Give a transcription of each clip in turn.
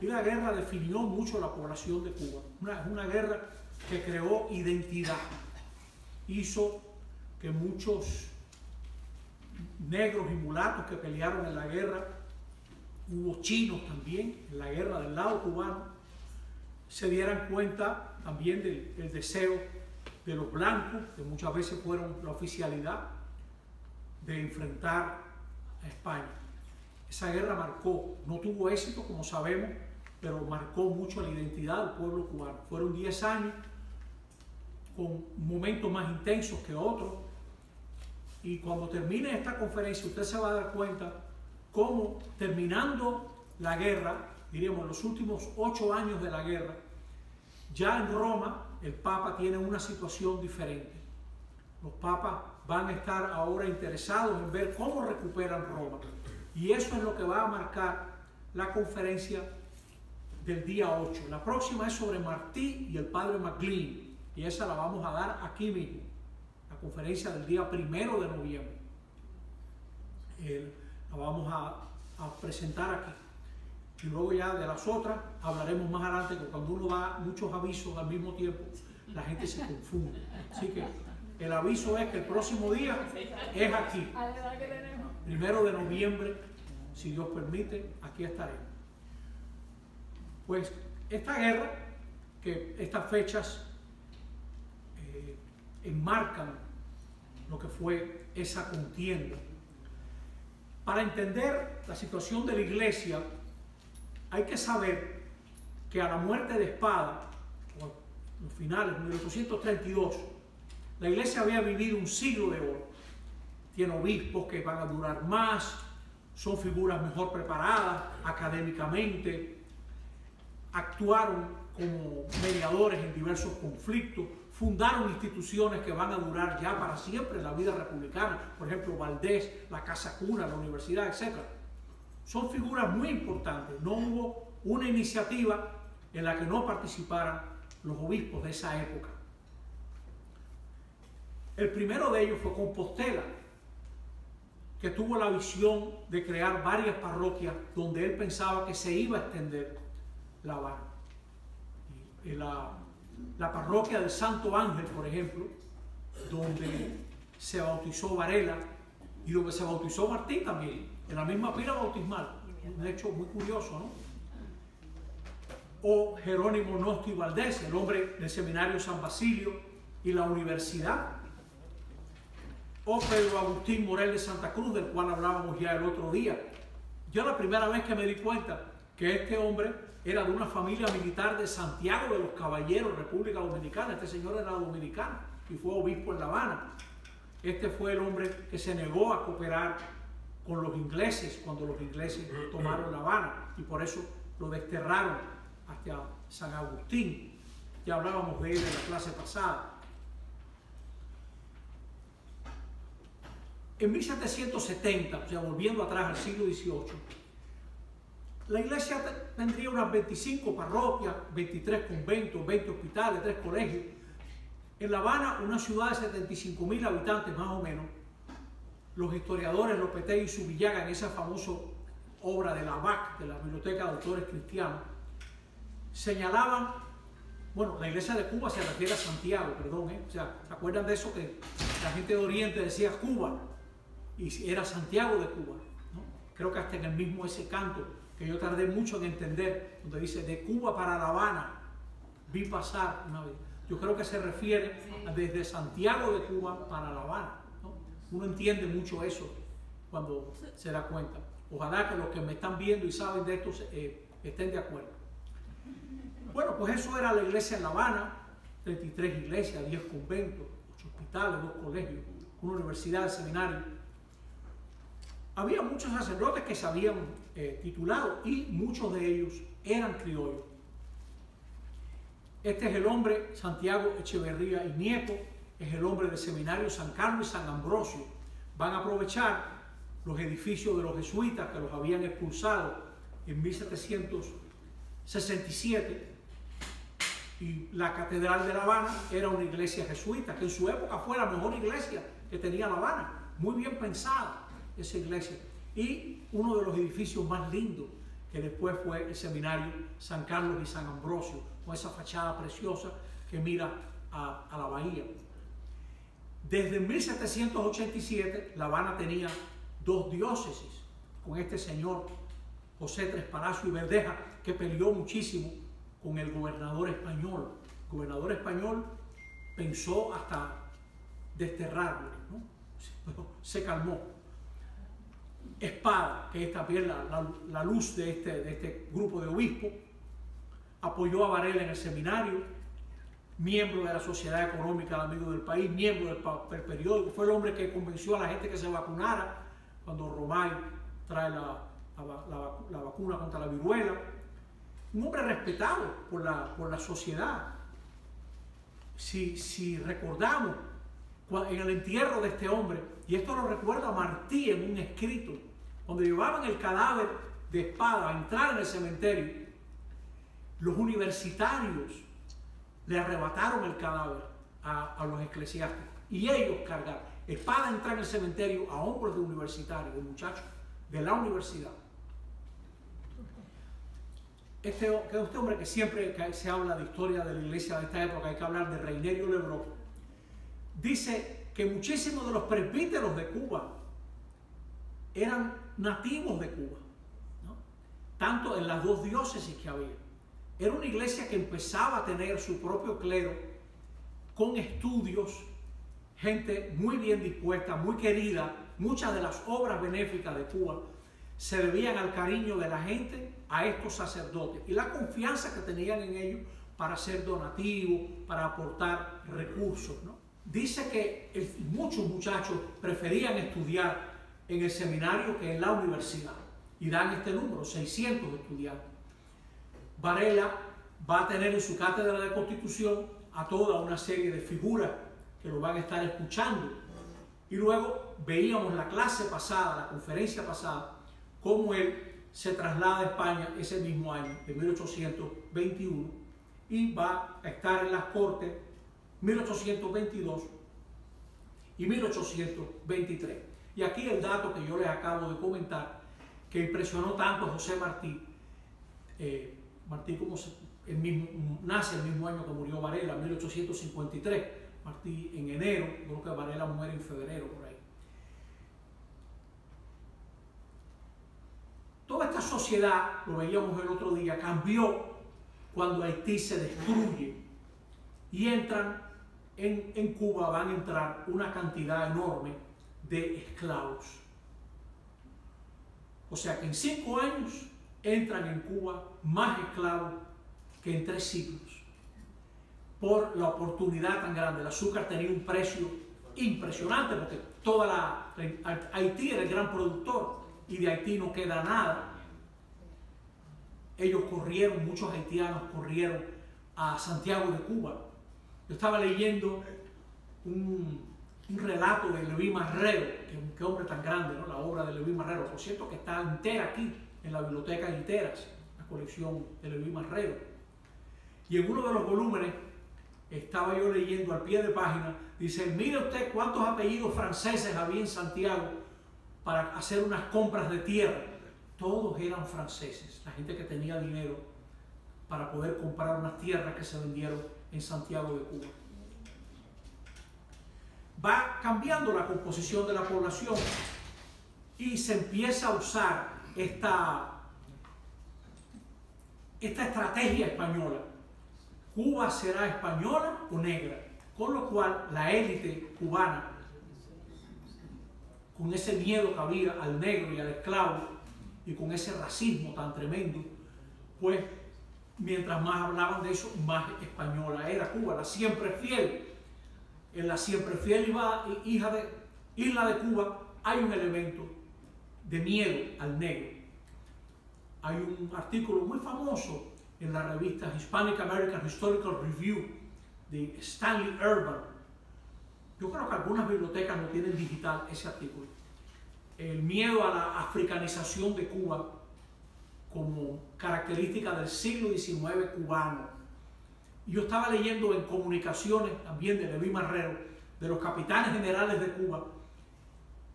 Y la guerra definió mucho la población de Cuba. Una guerra que creó identidad. Hizo que muchos negros y mulatos que pelearon en la guerra, hubo chinos también en la guerra del lado cubano, se dieran cuenta también del deseo de los blancos, que muchas veces fueron la oficialidad, de enfrentar a España. Esa guerra marcó, no tuvo éxito como sabemos, pero marcó mucho la identidad del pueblo cubano. Fueron 10 años con momentos más intensos que otros, y cuando termine esta conferencia usted se va a dar cuenta cómo terminando la guerra, diríamos los últimos 8 años de la guerra, ya en Roma el Papa tiene una situación diferente. Los papas van a estar ahora interesados en ver cómo recuperan Roma, y eso es lo que va a marcar la conferencia del día 8. La próxima es sobre Martí y el padre McLean, y esa la vamos a dar aquí mismo, la conferencia del día 1 de noviembre. La vamos a presentar aquí. Y luego ya de las otras hablaremos más adelante, que cuando uno da muchos avisos al mismo tiempo, la gente se confunde. Así que el aviso es que el próximo día es aquí. 1 de noviembre, si Dios permite, aquí estaremos. Pues esta guerra, que estas fechas enmarcan lo que fue esa contienda. Para entender la situación de la iglesia, hay que saber que a la muerte de Espada, en los finales de 1832, la iglesia había vivido un siglo de oro. Tiene obispos que van a durar más, son figuras mejor preparadas académicamente, actuaron como mediadores en diversos conflictos, fundaron instituciones que van a durar ya para siempre en la vida republicana, por ejemplo Valdés, la Casa Cuna, la universidad, etc. Son figuras muy importantes. No hubo una iniciativa en la que no participaran los obispos de esa época. El primero de ellos fue Compostela, que tuvo la visión de crear varias parroquias donde él pensaba que se iba a extender La Habana. La parroquia del Santo Ángel, por ejemplo, donde se bautizó Varela y donde se bautizó Martí también, en la misma pila bautismal. Un hecho muy curioso, ¿no? O Jerónimo Nosti Valdés, el hombre del seminario San Basilio y la universidad. O Pedro Agustín Morel de Santa Cruz, del cual hablábamos ya el otro día. Yo la primera vez que me di cuenta que este hombre era de una familia militar de Santiago de los Caballeros, República Dominicana. Este señor era dominicano y fue obispo en La Habana. Este fue el hombre que se negó a cooperar con los ingleses cuando los ingleses tomaron La Habana, y por eso lo desterraron hacia San Agustín. Ya hablábamos de él en la clase pasada. En 1770, o sea, volviendo atrás al siglo XVIII, la iglesia tendría unas 25 parroquias, 23 conventos, 20 hospitales, 3 colegios. En La Habana, una ciudad de 75.000 habitantes más o menos, los historiadores Lopetegui y Subillaga, en esa famosa obra de la BAC, de la Biblioteca de Autores Cristianos, señalaban, bueno, la iglesia de Cuba se refiere a Santiago, perdón, o sea, ¿se acuerdan de eso que la gente de Oriente decía Cuba? Y era Santiago de Cuba, ¿no? Creo que hasta en el mismo ese canto, que yo tardé mucho en entender, donde dice, de Cuba para La Habana, vi pasar una vez. Yo creo que se refiere desde Santiago de Cuba para La Habana, ¿no? Uno entiende mucho eso cuando se da cuenta. Ojalá que los que me están viendo y saben de esto estén de acuerdo. Bueno, pues eso era la iglesia en La Habana, 33 iglesias, 10 conventos, 8 hospitales, 2 colegios, una universidad, un seminario. Había muchos sacerdotes que se habían titulado y muchos de ellos eran criollos. Este es el hombre Santiago Echeverría y Nieto, es el hombre del seminario San Carlos y San Ambrosio. Van a aprovechar los edificios de los jesuitas que los habían expulsado en 1767, y la Catedral de La Habana era una iglesia jesuita, que en su época fue la mejor iglesia que tenía La Habana, muy bien pensada esa iglesia, y uno de los edificios más lindos que después fue el seminario San Carlos y San Ambrosio, con esa fachada preciosa que mira a la bahía. Desde 1787 La Habana tenía 2 diócesis, con este señor José Tres Palacios y Verdeja, que peleó muchísimo con el gobernador español. El gobernador español pensó hasta desterrarlo, ¿no? Pero se calmó. Espada, que es también la luz de este grupo de obispos, apoyó a Varela en el seminario, miembro de la Sociedad Económica de Amigos del País, miembro del periódico. Fue el hombre que convenció a la gente que se vacunara cuando Romay trae la vacuna contra la viruela. Un hombre respetado por la sociedad. Si recordamos en el entierro de este hombre, y esto lo recuerda Martí en un escrito, cuando llevaban el cadáver de Espada a entrar en el cementerio, los universitarios le arrebataron el cadáver a los eclesiásticos y ellos cargaron. Espada entra en el cementerio a hombros de universitarios, de muchachos de la universidad. Este hombre que siempre se habla de historia de la iglesia de esta época, hay que hablar de Reinerio Lebrón, dice que muchísimos de los presbíteros de Cuba eran nativos de Cuba, ¿no? Tanto en las 2 diócesis que había. Era una iglesia que empezaba a tener su propio clero, con estudios, gente muy bien dispuesta, muy querida. Muchas de las obras benéficas de Cuba se debían al cariño de la gente a estos sacerdotes y la confianza que tenían en ellos para hacer donativos, para aportar recursos, ¿no? Dice que muchos muchachos preferían estudiar en el seminario que en la universidad, y dan este número, 600 estudiantes. Varela va a tener en su cátedra de Constitución a toda una serie de figuras que lo van a estar escuchando. Y luego veíamos la clase pasada, la conferencia pasada, cómo él se traslada a España ese mismo año, de 1821, y va a estar en las Cortes 1822 y 1823. Y aquí el dato que yo les acabo de comentar, que impresionó tanto a José Martí. Martí nace el mismo año que murió Varela, 1853. Martí en enero, creo que Varela muere en febrero, por ahí. Toda esta sociedad, lo veíamos el otro día, cambió cuando Haití se destruye y entran en Cuba, van a entrar una cantidad enorme de esclavos. O sea que en 5 años entran en Cuba más esclavos que en 3 siglos, por la oportunidad tan grande. El azúcar tenía un precio impresionante porque Haití era el gran productor y de Haití no queda nada. Ellos corrieron, muchos haitianos corrieron a Santiago de Cuba. Yo estaba leyendo un relato de Leví Marrero, que hombre tan grande, ¿no? La obra de Leví Marrero, por cierto, que está entera aquí en la biblioteca de Iteras, la colección de Leví Marrero. Y en uno de los volúmenes estaba yo leyendo al pie de página, dice: mire usted cuántos apellidos franceses había en Santiago para hacer unas compras de tierra. Todos eran franceses, la gente que tenía dinero para poder comprar unas tierras que se vendieron en Santiago de Cuba. Va cambiando la composición de la población y se empieza a usar esta estrategia española. Cuba será española o negra, con lo cual la élite cubana, con ese miedo que había al negro y al esclavo y con ese racismo tan tremendo, pues mientras más hablaban de eso, más española era Cuba, la siempre fiel. En la siempre fiel isla de Cuba hay un elemento de miedo al negro. Hay un artículo muy famoso en la revista Hispanic American Historical Review de Stanley Urban. Yo creo que algunas bibliotecas no tienen digital ese artículo. El miedo a la africanización de Cuba como característica del siglo XIX cubano. Yo estaba leyendo en Comunicaciones, también de Leví Marrero, de los capitanes generales de Cuba,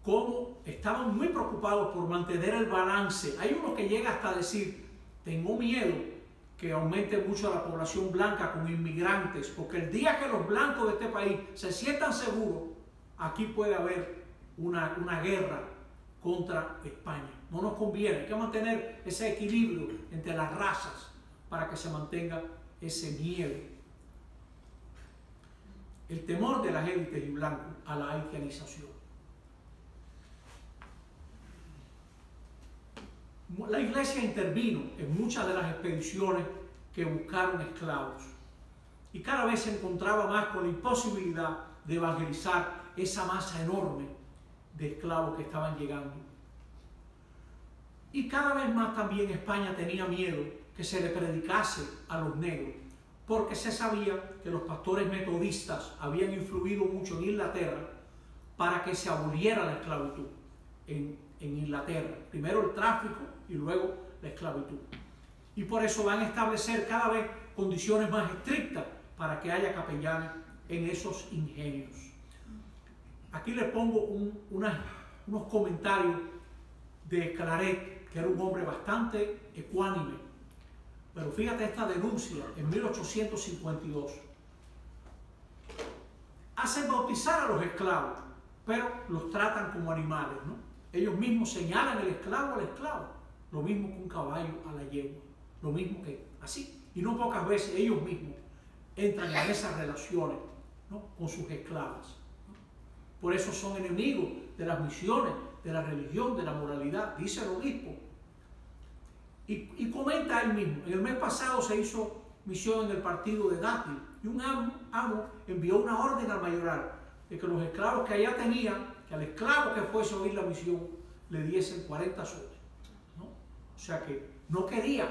cómo estaban muy preocupados por mantener el balance. Hay uno que llega hasta decir tengo miedo que aumente mucho la población blanca con inmigrantes, porque el día que los blancos de este país se sientan seguros, aquí puede haber una guerra contra España. No nos conviene, hay que mantener ese equilibrio entre las razas para que se mantenga ese miedo. El temor de las élites y blancos a la haitianización. La iglesia intervino en muchas de las expediciones que buscaron esclavos y cada vez se encontraba más con la imposibilidad de evangelizar esa masa enorme de esclavos que estaban llegando. Y cada vez más también España tenía miedo que se le predicase a los negros, porque se sabía que los pastores metodistas habían influido mucho en Inglaterra para que se aboliera la esclavitud en Inglaterra. Primero el tráfico y luego la esclavitud. Y por eso van a establecer cada vez condiciones más estrictas para que haya capellanes en esos ingenios. Aquí les pongo unos comentarios de Claret, que era un hombre bastante ecuánime. Pero fíjate esta denuncia en 1852. Hacen bautizar a los esclavos, pero los tratan como animales, ¿no? Ellos mismos señalan el esclavo al esclavo, lo mismo que un caballo a la yegua, lo mismo que así. Y no pocas veces ellos mismos entran en esas relaciones, ¿no?, con sus esclavas, ¿no? Por eso son enemigos de las misiones, de la religión, de la moralidad, dice el obispo. Y comenta él mismo, en el mes pasado se hizo misión en el partido de Dátil y un amo envió una orden al mayoral de que los esclavos que allá tenían, que al esclavo que fuese a oír la misión le diesen 40 soles, ¿no? O sea que no quería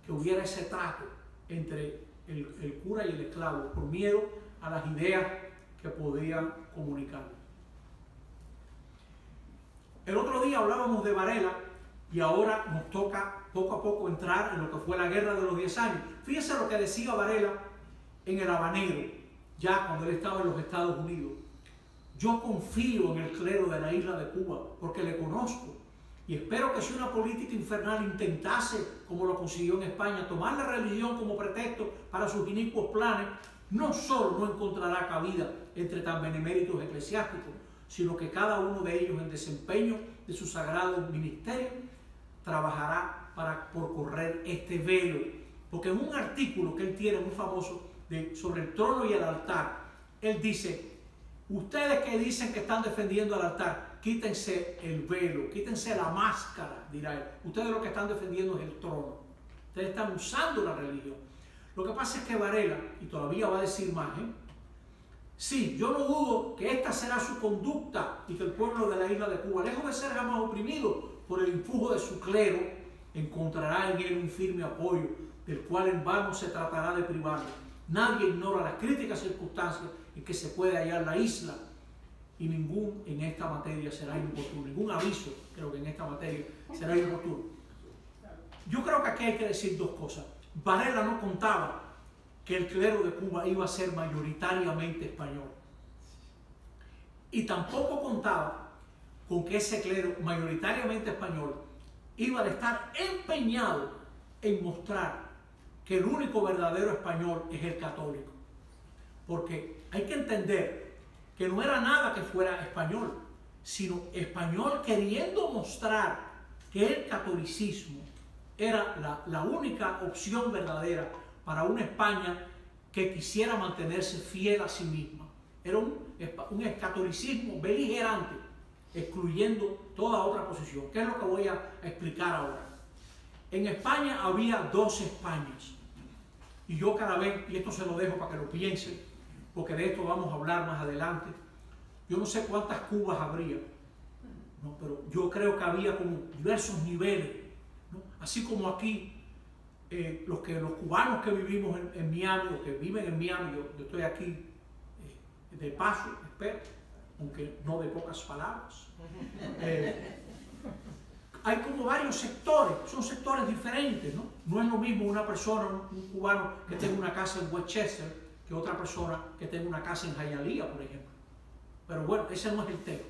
que hubiera ese trato entre el cura y el esclavo por miedo a las ideas que podían comunicar. El otro día hablábamos de Varela y ahora nos toca poco a poco entrar en lo que fue la guerra de los 10 años. Fíjense lo que decía Varela en El Habanero, ya cuando él estaba en los Estados Unidos. Yo confío en el clero de la isla de Cuba porque le conozco y espero que si una política infernal intentase, como lo consiguió en España, tomar la religión como pretexto para sus inicuos planes, no solo no encontrará cabida entre tan beneméritos eclesiásticos, sino que cada uno de ellos en desempeño de su sagrado ministerio trabajará por correr este velo. Porque en un artículo que él tiene muy famoso sobre el trono y el altar, él dice: ustedes que dicen que están defendiendo el altar, quítense el velo, quítense la máscara, dirá él. Ustedes lo que están defendiendo es el trono. Ustedes están usando la religión. Lo que pasa es que Varela, y todavía va a decir más, sí, yo no dudo que esta será su conducta y que el pueblo de la isla de Cuba, lejos de ser jamás oprimido por el influjo de su clero, encontrará en él un firme apoyo, del cual en vano se tratará de privarlo. Nadie ignora las críticas circunstancias en que se puede hallar la isla, y ningún en esta materia será inoportuno, ningún aviso creo que en esta materia será inoportuno. Yo creo que aquí hay que decir dos cosas. Varela no contaba que el clero de Cuba iba a ser mayoritariamente español, y tampoco contaba con que ese clero mayoritariamente español iba a estar empeñado en mostrar que el único verdadero español es el católico. Porque hay que entender que no era nada que fuera español, sino español queriendo mostrar que el catolicismo era la única opción verdadera para una España que quisiera mantenerse fiel a sí misma. Era un catolicismo beligerante, excluyendo toda otra posición. ¿Qué es lo que voy a explicar ahora? En España había dos Españas. Y yo cada vez, y esto se lo dejo para que lo piensen, porque de esto vamos a hablar más adelante, yo no sé cuántas Cubas habría, ¿no? Pero yo creo que había como diversos niveles, ¿no? Así como aquí, los cubanos que vivimos en Miami, o que viven en Miami, yo estoy aquí de paso, espero, aunque no de pocas palabras. Hay como varios sectores, son sectores diferentes, ¿no? No es lo mismo una persona, un cubano que tenga una casa en Westchester, que otra persona que tenga una casa en Hialeah, por ejemplo. Pero bueno, ese no es el tema.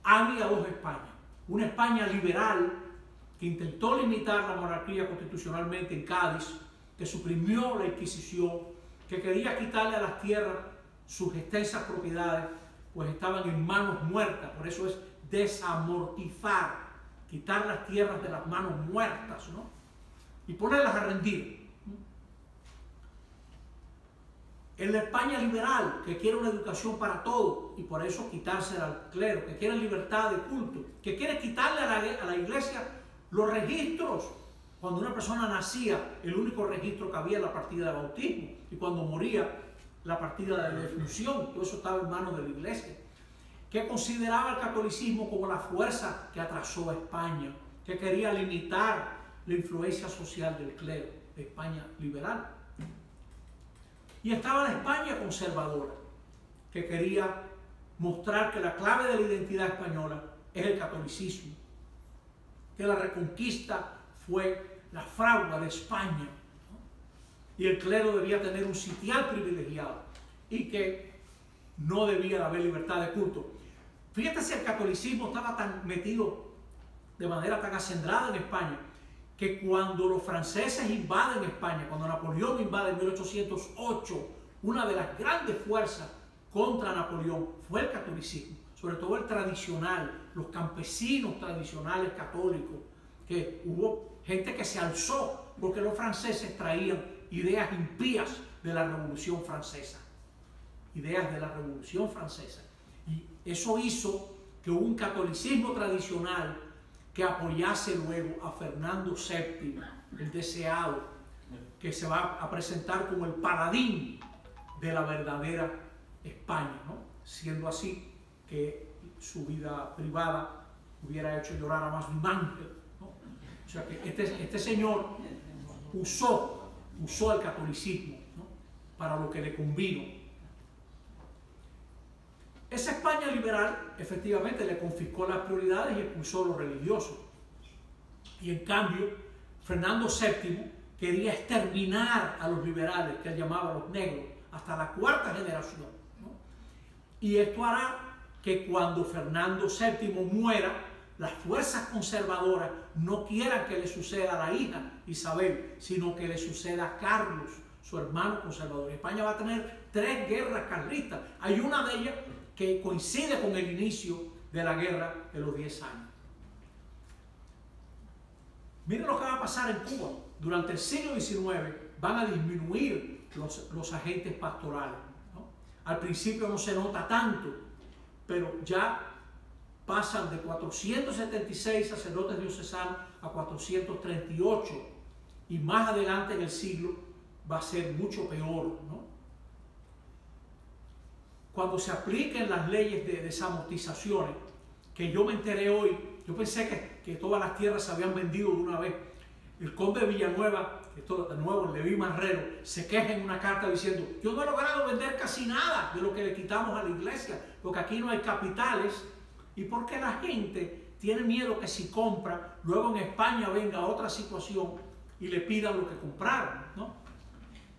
Había dos Españas. Una España liberal, que intentó limitar la monarquía constitucionalmente en Cádiz, que suprimió la Inquisición, que quería quitarle a las tierras sus extensas propiedades, pues estaban en manos muertas. Por eso es desamortizar, quitar las tierras de las manos muertas, ¿no? Y ponerlas a rendir. En la España liberal, que quiere una educación para todos, y por eso quitársela al clero, que quiere libertad de culto, que quiere quitarle a la iglesia los registros. Cuando una persona nacía, el único registro que había era la partida de bautismo, y cuando moría, la partida de defunción. Todo eso estaba en manos de la iglesia, que consideraba el catolicismo como la fuerza que atrasó a España, que quería limitar la influencia social del clero de España liberal. Y estaba la España conservadora, que quería mostrar que la clave de la identidad española es el catolicismo, que la reconquista fue la fragua de España, ¿no? Y el clero debía tener un sitial privilegiado y que no debía haber libertad de culto. Fíjate si el catolicismo estaba tan metido de manera tan acendrada en España, que cuando los franceses invaden España, cuando Napoleón invade en 1808, una de las grandes fuerzas contra Napoleón fue el catolicismo, sobre todo el tradicional, los campesinos tradicionales católicos, que hubo gente que se alzó porque los franceses traían ideas impías de la Revolución Francesa, ideas de la Revolución Francesa, y eso hizo que hubo un catolicismo tradicional que apoyase luego a Fernando VII, el deseado, que se va a presentar como el paladín de la verdadera España, ¿no? Siendo así que su vida privada hubiera hecho llorar a más de un ángel, ¿no? O sea que este señor usó el catolicismo, ¿no?, para lo que le convino. Esa España liberal efectivamente le confiscó las prioridades y expulsó a los religiosos. Y en cambio, Fernando VII quería exterminar a los liberales, que él llamaba a los negros, hasta la cuarta generación, ¿no? Y esto hará que cuando Fernando VII muera, las fuerzas conservadoras no quieran que le suceda a la hija Isabel, sino que le suceda a Carlos, su hermano conservador. España va a tener 3 guerras carlistas. Hay una de ellas que coincide con el inicio de la guerra de los 10 años. Miren lo que va a pasar en Cuba. Durante el siglo XIX van a disminuir los agentes pastorales, ¿no? Al principio no se nota tanto, pero ya pasan de 476 sacerdotes diocesanos a 438, y más adelante en el siglo va a ser mucho peor, ¿no? Cuando se apliquen las leyes de desamortizaciones, que yo me enteré hoy, yo pensé que todas las tierras se habían vendido de una vez. El conde de Villanueva, esto de nuevo, Leví Marrero, se queja en una carta diciendo: yo no he logrado vender casi nada de lo que le quitamos a la iglesia, porque aquí no hay capitales, y porque la gente tiene miedo que si compra, luego en España venga otra situación y le pidan lo que compraron, ¿no?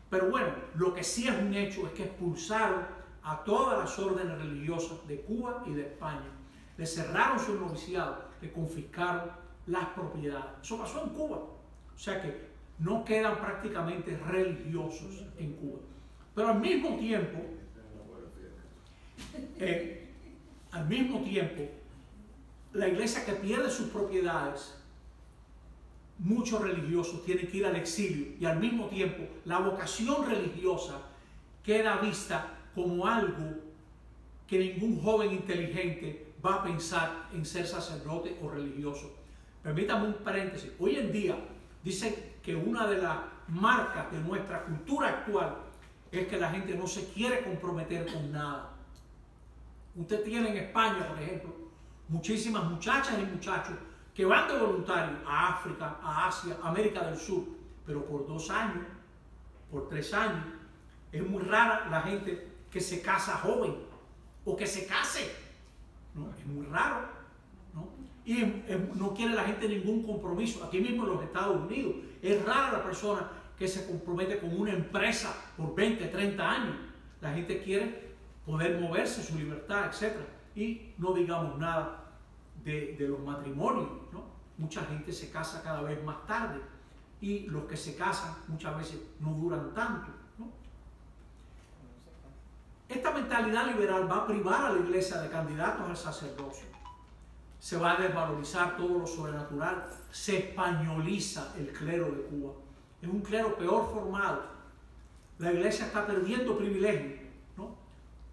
Pero bueno, lo que sí es un hecho es que expulsaron a todas las órdenes religiosas de Cuba y de España. Le cerraron su noviciado, le confiscaron las propiedades. Eso pasó en Cuba. O sea que no quedan prácticamente religiosos en Cuba. Pero al mismo tiempo, la iglesia que pierde sus propiedades, muchos religiosos tienen que ir al exilio, y al mismo tiempo la vocación religiosa queda vista como algo que ningún joven inteligente va a pensar en ser sacerdote o religioso. Permítame un paréntesis. Hoy en día dicen que una de las marcas de nuestra cultura actual es que la gente no se quiere comprometer con nada. Usted tiene en España, por ejemplo, muchísimas muchachas y muchachos que van de voluntarios a África, a Asia, a América del Sur, pero por 2 años, por 3 años. Es muy rara la gente que se casa joven o que se case, ¿no? Es muy raro, ¿no? Y no quiere la gente ningún compromiso. Aquí mismo en los Estados Unidos es rara la persona que se compromete con una empresa por 20, 30 años. La gente quiere poder moverse, su libertad, etc. Y no digamos nada de los matrimonios, ¿no? mucha gente se casa cada vez más tarde y los que se casan muchas veces no duran tanto, ¿no? Esta mentalidad liberal va a privar a la iglesia de candidatos al sacerdocio. Se va a desvalorizar todo lo sobrenatural, se españoliza el clero de Cuba. Es un clero peor formado. La iglesia está perdiendo privilegios, ¿no?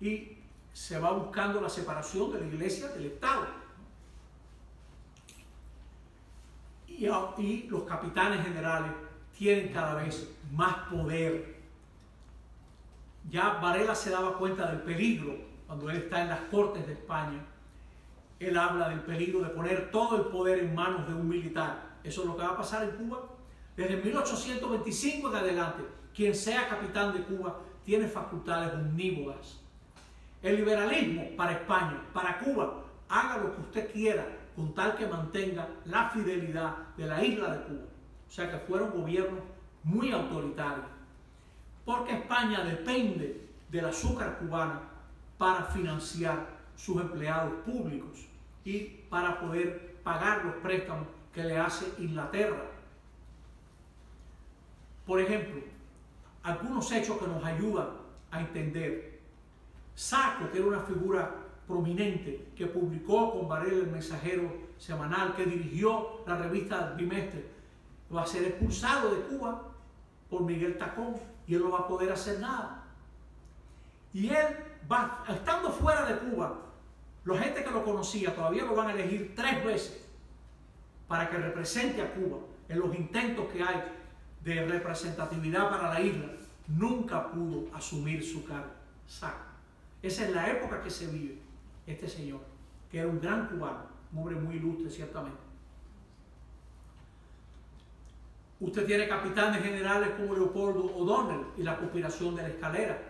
Y se va buscando la separación de la iglesia del Estado. Y los capitanes generales tienen cada vez más poder. Ya Varela se daba cuenta del peligro cuando él está en las Cortes de España. Él habla del peligro de poner todo el poder en manos de un militar. Eso es lo que va a pasar en Cuba. Desde 1825 en adelante, quien sea capitán de Cuba tiene facultades omnívodas. El liberalismo para España, para Cuba, haga lo que usted quiera, con tal que mantenga la fidelidad de la isla de Cuba. O sea que fueron gobiernos muy autoritarios. Porque España depende del azúcar cubana para financiar sus empleados públicos y para poder pagar los préstamos que le hace Inglaterra. Por ejemplo, algunos hechos que nos ayudan a entender. Sacco, que era una figura prominente, que publicó con Varela el Mensajero semanal, que dirigió la revista Bimestre, va a ser expulsado de Cuba por Miguel Tacón y él no va a poder hacer nada. Y él va, estando fuera de Cuba, la gente que lo conocía todavía lo van a elegir 3 veces para que represente a Cuba en los intentos que hay de representatividad para la isla. Nunca pudo asumir su cargo. Sacco. Esa es la época que se vive este señor, que era un gran cubano, un hombre muy ilustre ciertamente. Usted tiene capitanes generales como Leopoldo O'Donnell y la conspiración de la Escalera,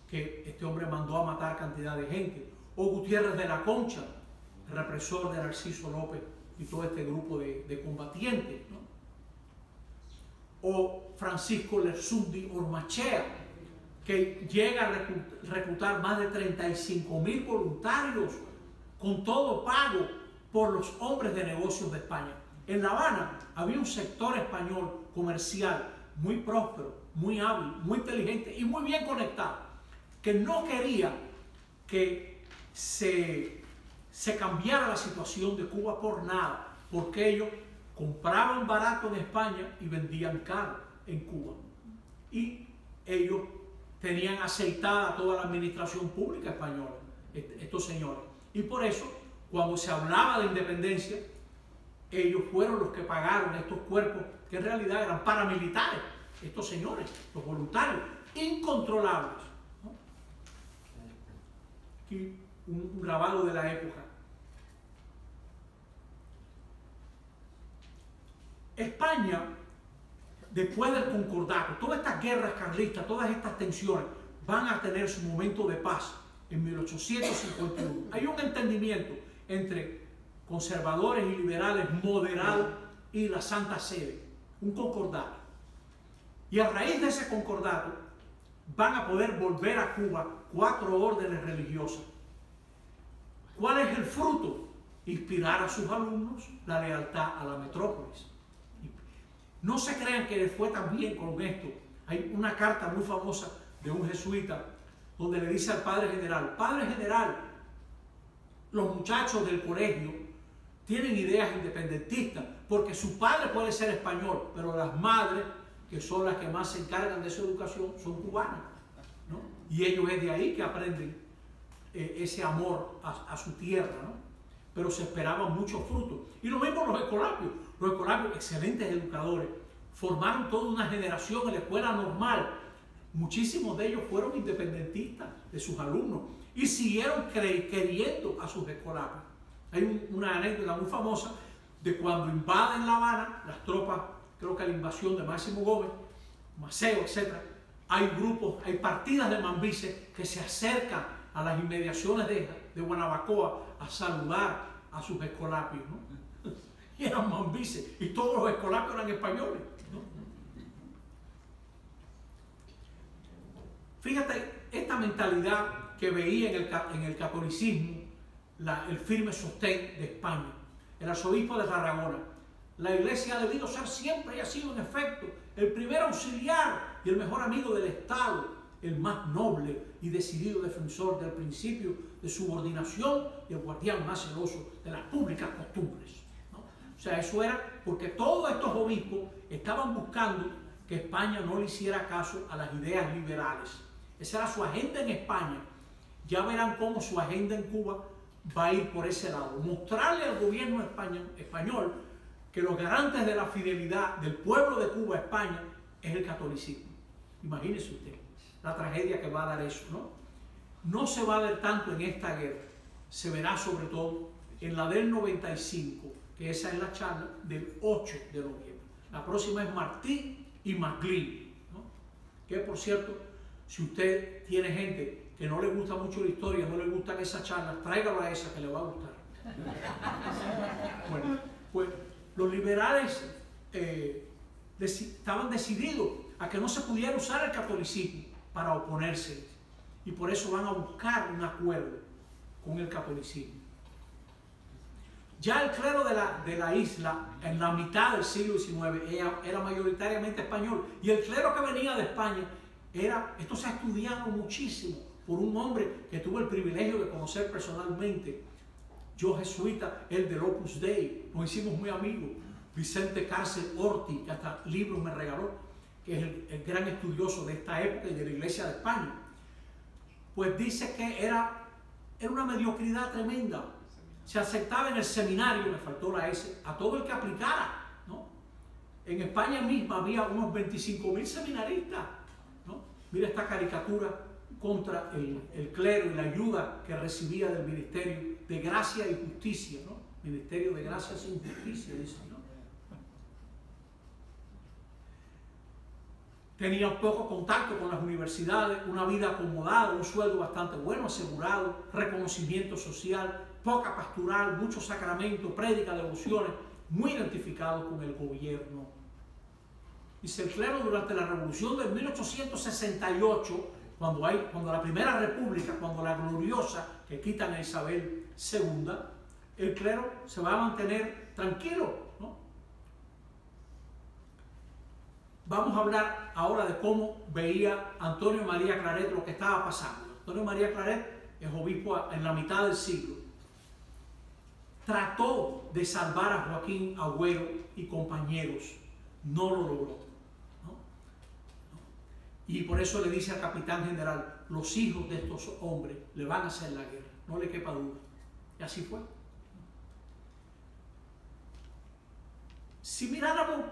que este hombre mandó a matar cantidad de gente. O Gutiérrez de la Concha, represor de Narciso López y todo este grupo de combatientes, ¿no? O Francisco Lersundi Ormachea, que llega a reclutar más de 35.000 voluntarios con todo pago por los hombres de negocios de España. En La Habana había un sector español comercial muy próspero, muy hábil, muy inteligente y muy bien conectado, que no quería que se cambiara la situación de Cuba por nada, porque ellos compraban barato en España y vendían caro en Cuba. Y ellos tenían aceitada toda la administración pública española, estos señores. Y por eso, cuando se hablaba de independencia, ellos fueron los que pagaron estos cuerpos, que en realidad eran paramilitares, estos señores, los voluntarios, incontrolables, ¿no? Aquí un grabado de la época. España, después del concordato, todas estas guerras carlistas, todas estas tensiones, van a tener su momento de paz en 1851. Hay un entendimiento entre conservadores y liberales moderados y la Santa Sede, un concordato. Y a raíz de ese concordato van a poder volver a Cuba 4 órdenes religiosas. ¿Cuál es el fruto? Inspirar a sus alumnos la lealtad a la metrópolis. No se crean que les fue tan bien con esto. Hay una carta muy famosa de un jesuita donde le dice al padre general: Padre general, los muchachos del colegio tienen ideas independentistas porque su padre puede ser español, pero las madres, que son las que más se encargan de su educación, son cubanas, ¿no? Y ellos es de ahí que aprenden ese amor a su tierra, ¿no? Pero se esperaban muchos frutos. Y lo mismo los escolapios. Los escolapios, excelentes educadores, formaron toda una generación en la escuela normal. Muchísimos de ellos fueron independentistas de sus alumnos y siguieron queriendo a sus escolapios. Hay una anécdota muy famosa de cuando invaden La Habana, las tropas, creo que la invasión de Máximo Gómez, Maceo, etc. Hay grupos, hay partidas de mambises que se acercan a las inmediaciones de Guanabacoa a saludar a sus escolapios, ¿no? Y eran mambises, y todos los escolapios eran españoles, ¿no? Fíjate, esta mentalidad que veía en el catolicismo, el firme sostén de España. El arzobispo de Tarragona, La iglesia ha debido ser siempre y ha sido en efecto el primer auxiliar y el mejor amigo del Estado, el más noble y decidido defensor del principio de subordinación y el guardián más celoso de las públicas costumbres, ¿no? O sea, eso era porque todos estos obispos estaban buscando que España no le hiciera caso a las ideas liberales. Esa era su agenda en España. Ya verán cómo su agenda en Cuba va a ir por ese lado. Mostrarle al gobierno español que los garantes de la fidelidad del pueblo de Cuba a España es el catolicismo. Imagínese usted la tragedia que va a dar eso, ¿no? No se va a ver tanto en esta guerra, se verá sobre todo en la del 95, que esa es la charla del 8 de noviembre. La próxima es Martí y McLean, ¿no? Que por cierto, si usted tiene gente que no le gusta mucho la historia, no le gustan esas charlas, tráigalo a esa que le va a gustar. Bueno, pues los liberales estaban decididos a que no se pudiera usar el catolicismo para oponerse, y por eso van a buscar un acuerdo con el catolicismo. Ya el clero de la isla, en la mitad del siglo XIX, era mayoritariamente español, y el clero que venía de España, esto se ha estudiado muchísimo por un hombre que tuve el privilegio de conocer personalmente, yo jesuita, el del Opus Dei, nos hicimos muy amigos, Vicente Cárcel Orti, que hasta libros me regaló, que es el gran estudioso de esta época y de la Iglesia de España. Pues dice que era una mediocridad tremenda. Se aceptaba en el seminario, me faltó la S, a todo el que aplicara, ¿no? En España misma había unos 25.000 seminaristas, ¿no? Mira esta caricatura contra el clero y la ayuda que recibía del Ministerio de Gracia y Justicia, ¿no? Ministerio de Gracia y Justicia, dice, ¿no? Tenían poco contacto con las universidades, una vida acomodada, un sueldo bastante bueno, asegurado, reconocimiento social, poca pastoral, muchos sacramentos, prédicas, devociones, muy identificados con el gobierno. Dice el clero durante la Revolución de 1868, cuando la Primera República, cuando la gloriosa, que quitan a Isabel II, el clero se va a mantener tranquilo, ¿no? Vamos a hablar ahora de cómo veía Antonio María Claret lo que estaba pasando. Antonio María Claret es obispo en la mitad del siglo. Trató de salvar a Joaquín Agüero y compañeros. No lo logró, ¿no? Y por eso le dice al capitán general, los hijos de estos hombres le van a hacer la guerra, no le quepa duda. Y así fue. Si miráramos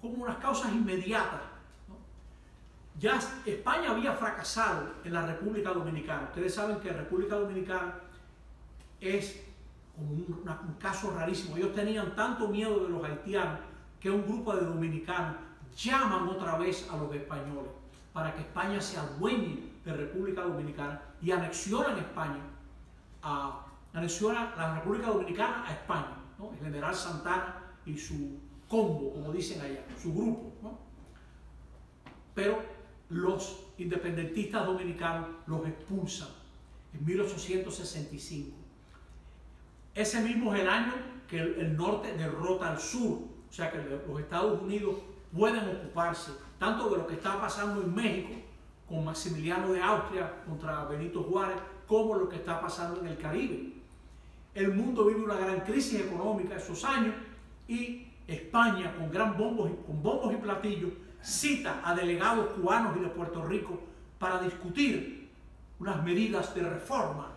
como unas causas inmediatas, ¿no? Ya España había fracasado en la República Dominicana. Ustedes saben que la República Dominicana es como un caso rarísimo. Ellos tenían tanto miedo de los haitianos que un grupo de dominicanos llaman otra vez a los españoles para que España se adueñe de República Dominicana y anexionan España, anexionan la República Dominicana a España, ¿no? El general Santana y su combo, como dicen allá, su grupo, ¿no? Pero los independentistas dominicanos los expulsan en 1865. Ese mismo es el año que el norte derrota al sur, o sea que los Estados Unidos pueden ocuparse tanto de lo que está pasando en México con Maximiliano de Austria contra Benito Juárez, como lo que está pasando en el Caribe. El mundo vive una gran crisis económica esos años y España, con bombos y platillos, cita a delegados cubanos y de Puerto Rico para discutir unas medidas de reforma,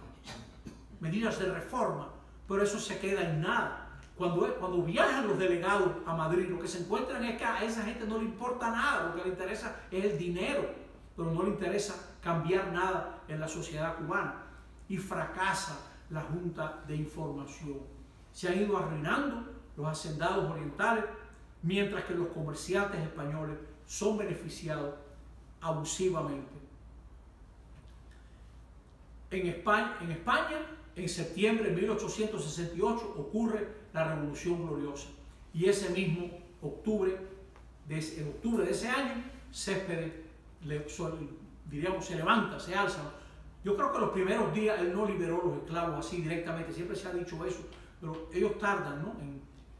pero eso se queda en nada. Cuando viajan los delegados a Madrid, lo que se encuentran es que a esa gente no le importa nada, lo que le interesa es el dinero, pero no le interesa cambiar nada en la sociedad cubana. Y fracasa la Junta de Información. Se han ido arruinando los hacendados orientales, mientras que los comerciantes españoles son beneficiados abusivamente. En España, en septiembre de 1868, ocurre la Revolución Gloriosa. Y ese mismo octubre de ese año, Céspedes, se levanta, se alza. Yo creo que los primeros días él no liberó los esclavos así directamente, siempre se ha dicho eso, pero ellos tardan, ¿no?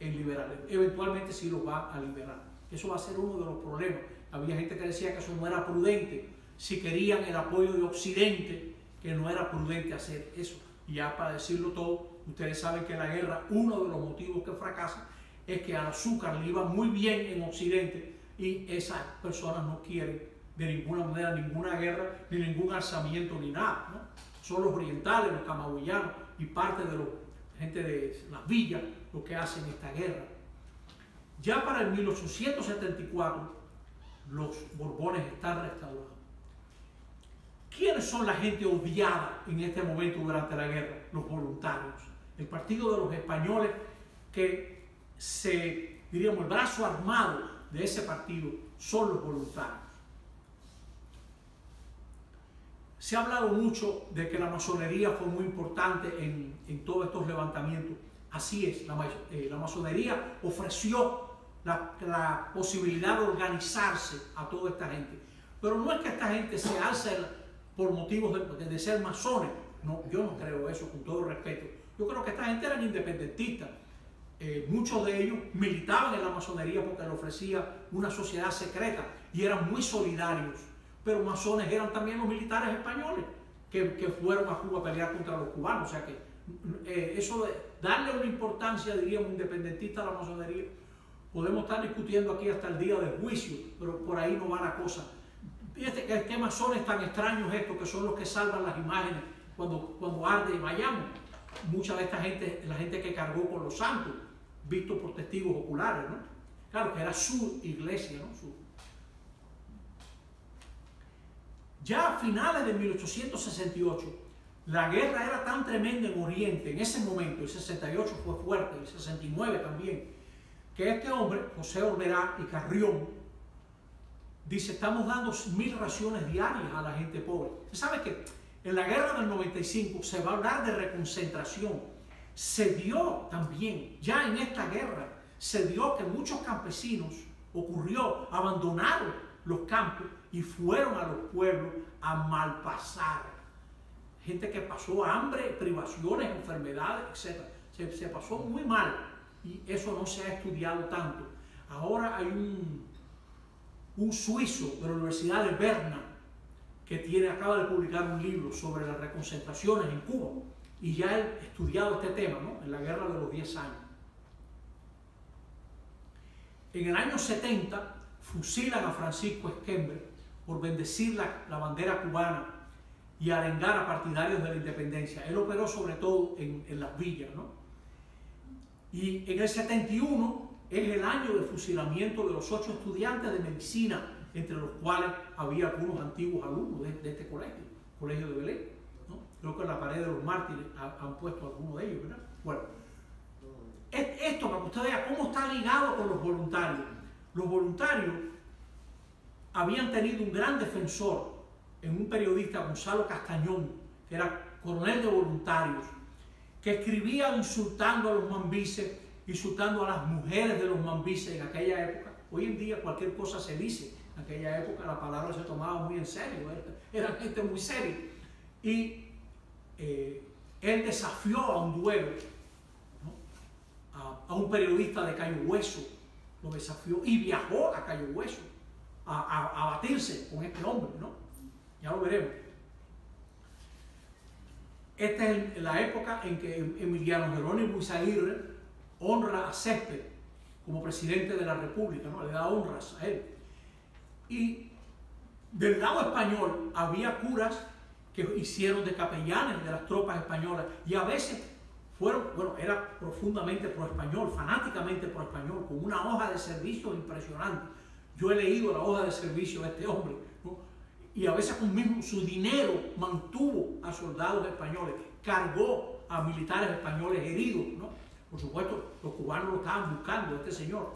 en liberar. Eventualmente sí los va a liberar. Eso va a ser uno de los problemas. Había gente que decía que eso no era prudente. Si querían el apoyo de Occidente, que no era prudente hacer eso. Y ya para decirlo todo, ustedes saben que la guerra, uno de los motivos que fracasa es que al azúcar le iba muy bien en Occidente y esas personas no quieren de ninguna manera ninguna guerra, ni ningún alzamiento, ni nada, ¿no? Son los orientales, los camagüeyanos y parte de la gente de las villas los que hacen esta guerra. Ya para el 1874 los Borbones están restaurados. ¿Quiénes son la gente odiada en este momento durante la guerra? Los voluntarios. El partido de los españoles, que diríamos, el brazo armado de ese partido son los voluntarios. Se ha hablado mucho de que la masonería fue muy importante en todos estos levantamientos. Así es, la masonería ofreció la posibilidad de organizarse a toda esta gente. Pero no es que esta gente se alce por motivos de ser masones. No, yo no creo eso, con todo respeto. Yo creo que esta gente eran independentistas. Muchos de ellos militaban en la masonería porque le ofrecía una sociedad secreta y eran muy solidarios. Pero masones eran también los militares españoles que fueron a Cuba a pelear contra los cubanos. O sea que eso de darle una importancia, diríamos, independentista a la masonería, podemos estar discutiendo aquí hasta el día del juicio, pero por ahí no va la cosa. Fíjate qué masones tan extraños estos, que son los que salvan las imágenes cuando arde Miami. Mucha de esta gente, la gente que cargó con los santos, visto por testigos oculares, ¿no? Claro que era su iglesia, ¿no? Ya a finales de 1868, la guerra era tan tremenda en Oriente, en ese momento, el 68 fue fuerte, el 69 también, que este hombre, José Olverá y Carrión, dice, estamos dando 1000 raciones diarias a la gente pobre. ¿Se sabe que en la guerra del 95 se va a hablar de reconcentración? Se dio también, ya en esta guerra, se dio que muchos campesinos abandonaron los campos y fueron a los pueblos a malpasar. Gente que pasó hambre, privaciones, enfermedades, etc. Se pasó muy mal y eso no se ha estudiado tanto. Ahora hay un suizo de la Universidad de Berna que acaba de publicar un libro sobre las reconcentraciones en Cuba y ya ha estudiado este tema, ¿no? En la guerra de los 10 años. En el año 70 fusilan a Francisco Esquembre por bendecir la bandera cubana y arengar a partidarios de la independencia. Él operó sobre todo en las villas, ¿no? Y en el 71 es el año de fusilamiento de los 8 estudiantes de medicina, entre los cuales había algunos antiguos alumnos de este colegio de Belén, ¿no? Creo que en la pared de los mártires han puesto algunos de ellos, ¿verdad? Bueno, esto para que usted vea cómo está ligado con los voluntarios. Los voluntarios habían tenido un gran defensor en un periodista, Gonzalo Castañón, que era coronel de voluntarios, que escribía insultando a los mambises, insultando a las mujeres de los mambises en aquella época. Hoy en día cualquier cosa se dice. En aquella época la palabra se tomaba muy en serio, eran gente muy seria. Y él desafió a un duelo, ¿no? a un periodista de Cayo Hueso, lo desafió y viajó a Cayo Hueso a batirse con este hombre, ¿no? Ya lo veremos. Esta es la época en que Emiliano Jerónimo Izaguirre honra a Césped como presidente de la República, ¿no? Le da honras a él. Y del lado español había curas que hicieron de capellanes de las tropas españolas y a veces era profundamente pro-español, fanáticamente pro-español, con una hoja de servicio impresionante. Yo he leído la hoja de servicio de este hombre, ¿no? Y a veces con mismo su dinero mantuvo a soldados españoles, cargó a militares españoles heridos, ¿no? Por supuesto, los cubanos lo estaban buscando, este señor,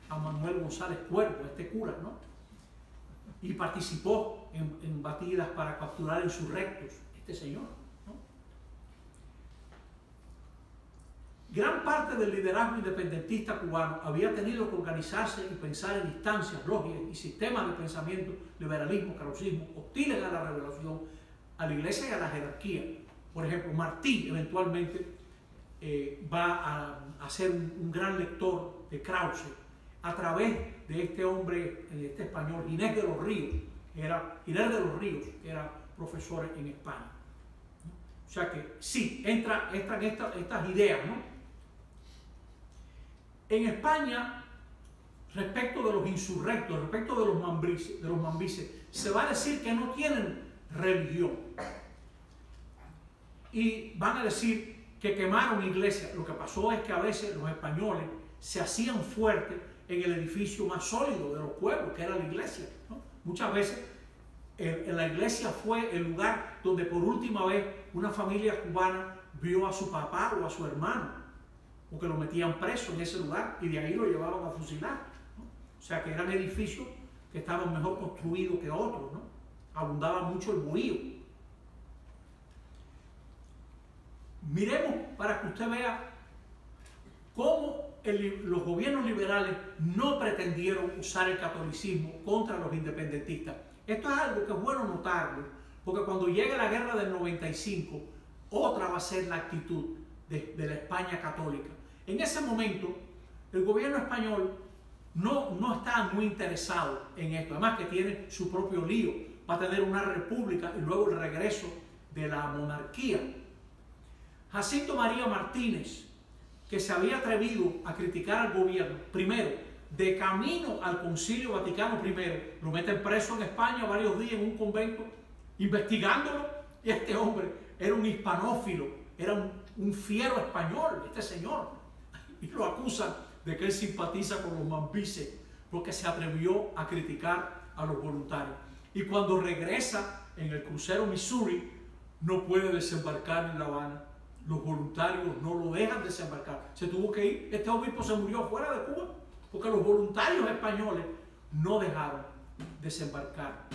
a Manuel González Cuervo, este cura, ¿no? Y participó en batidas para capturar insurrectos, este señor, ¿no? Gran parte del liderazgo independentista cubano había tenido que organizarse y pensar en instancias, lógicas y sistemas de pensamiento, liberalismo, carosismo, hostiles a la revelación, a la iglesia y a la jerarquía. Por ejemplo, Martí eventualmente va a ser un gran lector de Krause a través de este hombre, este español, Ginés de los Ríos, era profesor en España. O sea que sí, entran estas ideas, ¿no? En España, respecto de los insurrectos, respecto de los mambises, se va a decir que no tienen religión. Y van a decir que quemaron iglesias. Lo que pasó es que a veces los españoles se hacían fuertes en el edificio más sólido de los pueblos, que era la iglesia, ¿no? Muchas veces en la iglesia fue el lugar donde por última vez una familia cubana vio a su papá o a su hermano, porque lo metían preso en ese lugar y de ahí lo llevaban a fusilar, ¿no? O sea que eran edificios que estaban mejor construidos que otros, ¿no? Abundaba mucho el bohío. Miremos para que usted vea cómo los gobiernos liberales no pretendieron usar el catolicismo contra los independentistas. Esto es algo que es bueno notarlo, porque cuando llegue la guerra del 95, otra va a ser la actitud de la España católica. En ese momento, el gobierno español no está muy interesado en esto, además que tiene su propio lío, va a tener una república y luego el regreso de la monarquía. Jacinto María Martínez, que se había atrevido a criticar al gobierno, primero, de camino al Concilio Vaticano I, lo meten preso en España varios días en un convento, investigándolo, y este hombre era un hispanófilo, era un fiero español, este señor, y lo acusan de que él simpatiza con los mambises, porque se atrevió a criticar a los voluntarios. Y cuando regresa en el crucero Missouri, no puede desembarcar en La Habana. Los voluntarios no lo dejan desembarcar. Se tuvo que ir. Este obispo se murió fuera de Cuba porque los voluntarios españoles no dejaron desembarcar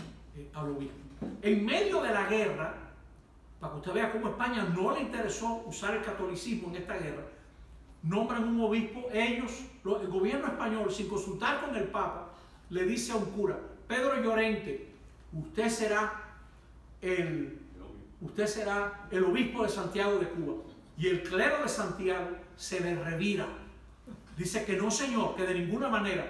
al obispo. En medio de la guerra, para que usted vea cómo a España no le interesó usar el catolicismo en esta guerra, nombran un obispo. Ellos, el gobierno español, sin consultar con el Papa, le dice a un cura: Pedro Llorente, usted será el obispo de Santiago de Cuba. Y el clero de Santiago se le revira. Dice que no, señor, que de ninguna manera.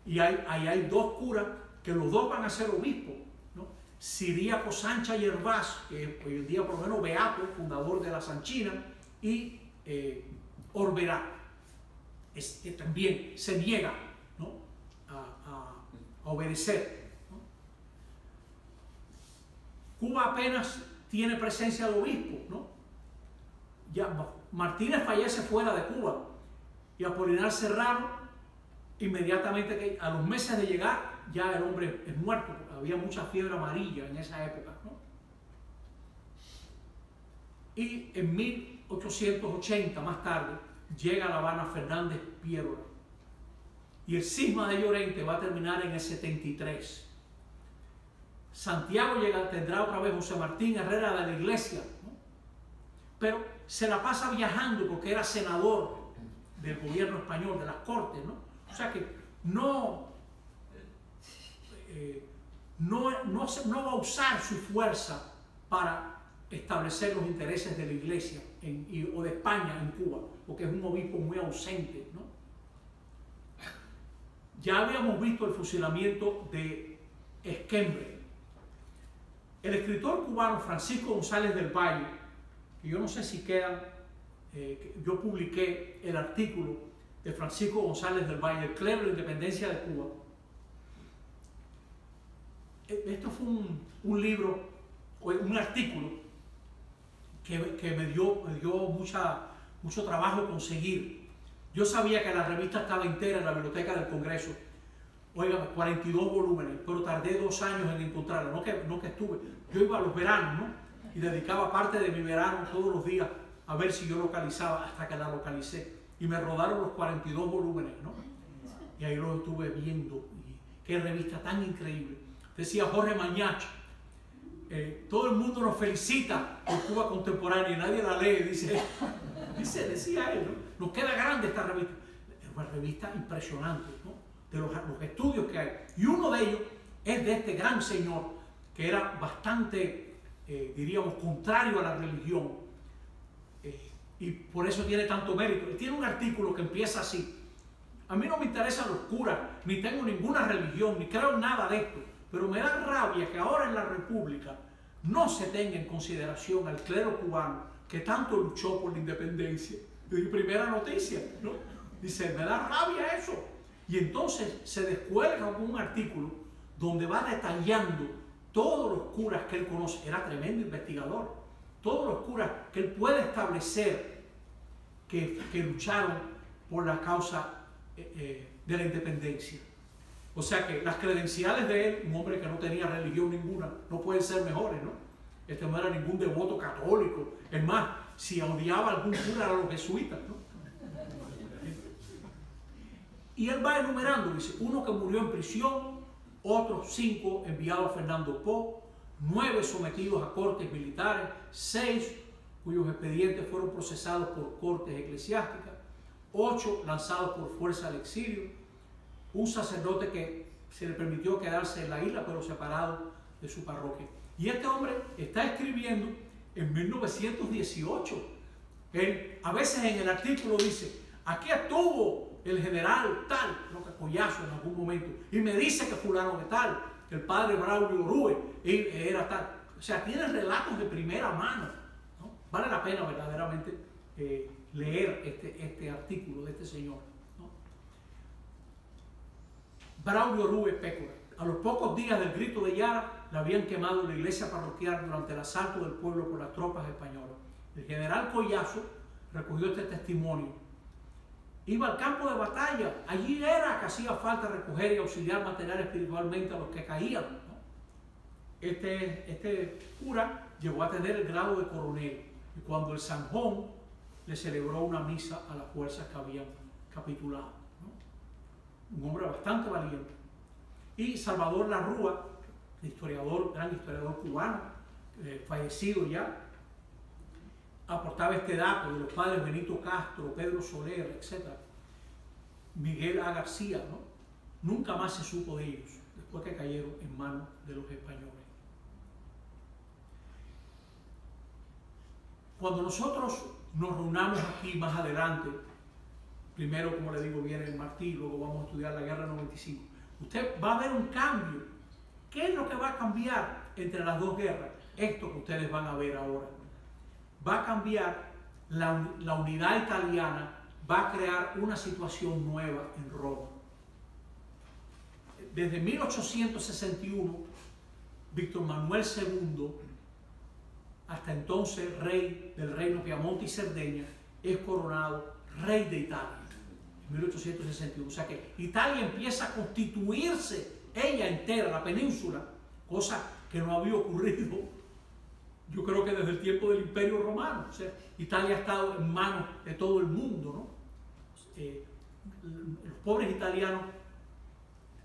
Y ahí hay dos curas que los dos van a ser obispos, ¿no? Ciríaco Sancha Yervás, que hoy en día por lo menos beato, fundador de la Sanchina, y Orberá, que también se niega, ¿no? a obedecer, ¿no? Cuba apenas tiene presencia de obispo, ¿no? Ya Martínez fallece fuera de Cuba y Apolinar Serrano, inmediatamente, a los meses de llegar, ya el hombre es muerto, porque había mucha fiebre amarilla en esa época, ¿no? Y en 1880, más tarde, llega a La Habana Fernández Piérola. Y el cisma de Llorente va a terminar en el 73. Santiago tendrá otra vez José Martín Herrera de la Iglesia, ¿no? Pero se la pasa viajando porque era senador del gobierno español, de las Cortes, ¿no? O sea que no va a usar su fuerza para establecer los intereses de la Iglesia o de España en Cuba, porque es un obispo muy ausente, ¿no? Ya habíamos visto el fusilamiento de Esquembre. El escritor cubano Francisco González del Valle, que yo no sé si quedan, yo publiqué el artículo de Francisco González del Valle, El clero de la independencia de Cuba. Esto fue un libro, un artículo que me dio mucho trabajo conseguir. Yo sabía que la revista estaba entera en la biblioteca del Congreso. Oigan, 42 volúmenes, pero tardé 2 años en encontrarla, no que estuve. Yo iba a los veranos, ¿no? Y dedicaba parte de mi verano todos los días a ver si yo localizaba, hasta que la localicé. Y me rodaron los 42 volúmenes, ¿no? Y ahí los estuve viendo. Y qué revista tan increíble. Decía Jorge Mañach, todo el mundo nos felicita por Cuba contemporánea y nadie la lee, decía él, ¿no? Nos queda grande esta revista. Es una revista impresionante, ¿no? De los estudios que hay. Y uno de ellos es de este gran señor que era bastante, diríamos, contrario a la religión, y por eso tiene tanto mérito. Él tiene un artículo que empieza así: a mí no me interesan los curas, ni tengo ninguna religión, ni creo en nada de esto, pero me da rabia que ahora en la República no se tenga en consideración al clero cubano que tanto luchó por la independencia. Y primera noticia, ¿no? Dice, me da rabia eso. Y entonces se descuelga con un artículo donde va detallando todos los curas que él conoce. Era tremendo investigador. Todos los curas que él puede establecer que lucharon por la causa de la independencia. O sea que las credenciales de él, un hombre que no tenía religión ninguna, no pueden ser mejores, ¿no? Este no era ningún devoto católico. Es más, si odiaba a algún cura era los jesuitas, ¿no? Y él va enumerando, dice, uno que murió en prisión, otros 5 enviados a Fernando Po, 9 sometidos a cortes militares, 6 cuyos expedientes fueron procesados por cortes eclesiásticas, 8 lanzados por fuerza al exilio, un sacerdote que se le permitió quedarse en la isla pero separado de su parroquia. Y este hombre está escribiendo en 1918. Él a veces en el artículo dice, aquí estuvo el general tal, creo que Collazo en algún momento, y me dice que fulano de tal, que el padre Braulio Orue era tal. O sea, tiene relatos de primera mano, ¿no? Vale la pena verdaderamente leer este artículo de este señor, ¿no? Braulio Orue Pécora. A los pocos días del grito de Yara, le habían quemado la iglesia parroquial durante el asalto del pueblo por las tropas españolas. El general Collazo recogió este testimonio. Iba al campo de batalla, allí era que hacía falta recoger y auxiliar material espiritualmente a los que caían, ¿no? Este cura llegó a tener el grado de coronel, y cuando el Sanjón le celebró una misa a las fuerzas que habían capitulado, ¿no? Un hombre bastante valiente. Y Salvador Larrúa, gran historiador cubano, fallecido ya, aportaba este dato de los padres Benito Castro, Pedro Soler, etc. Miguel A. García, ¿no? Nunca más se supo de ellos, después que cayeron en manos de los españoles. Cuando nosotros nos reunamos aquí más adelante, primero, como le digo, viene el Martí, luego vamos a estudiar la Guerra 95, usted va a ver un cambio. ¿Qué es lo que va a cambiar entre las dos guerras? Esto que ustedes van a ver ahora. Va a cambiar la unidad italiana, va a crear una situación nueva en Roma. Desde 1861, Víctor Manuel II, hasta entonces rey del reino Piamonte y Cerdeña, es coronado rey de Italia en 1861. O sea que Italia empieza a constituirse ella entera, la península, cosa que no había ocurrido, yo creo que desde el tiempo del Imperio Romano. O sea, Italia ha estado en manos de todo el mundo, ¿no? Los pobres italianos,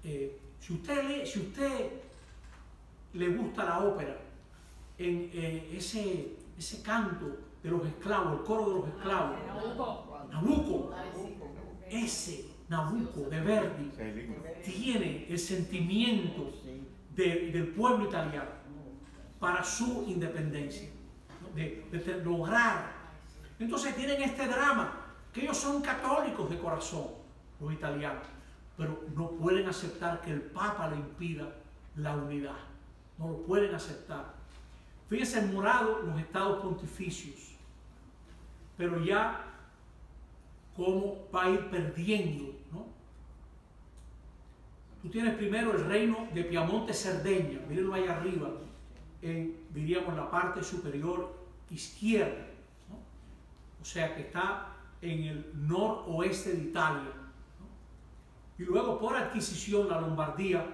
si usted le gusta la ópera, en ese canto de los esclavos, el coro de los esclavos, Nabucco de Verdi, tiene el sentimiento del pueblo italiano para su independencia, ¿no? de lograr. Entonces tienen este drama, que ellos son católicos de corazón, los italianos, pero no pueden aceptar que el Papa le impida la unidad, no lo pueden aceptar. Fíjense en morado los estados pontificios, pero ya cómo va a ir perdiendo, ¿no? Tú tienes primero el reino de Piamonte-Cerdeña, mírenlo ahí arriba, diríamos la parte superior izquierda, ¿no? O sea que está en el noroeste de Italia, ¿no? Y luego por adquisición la Lombardía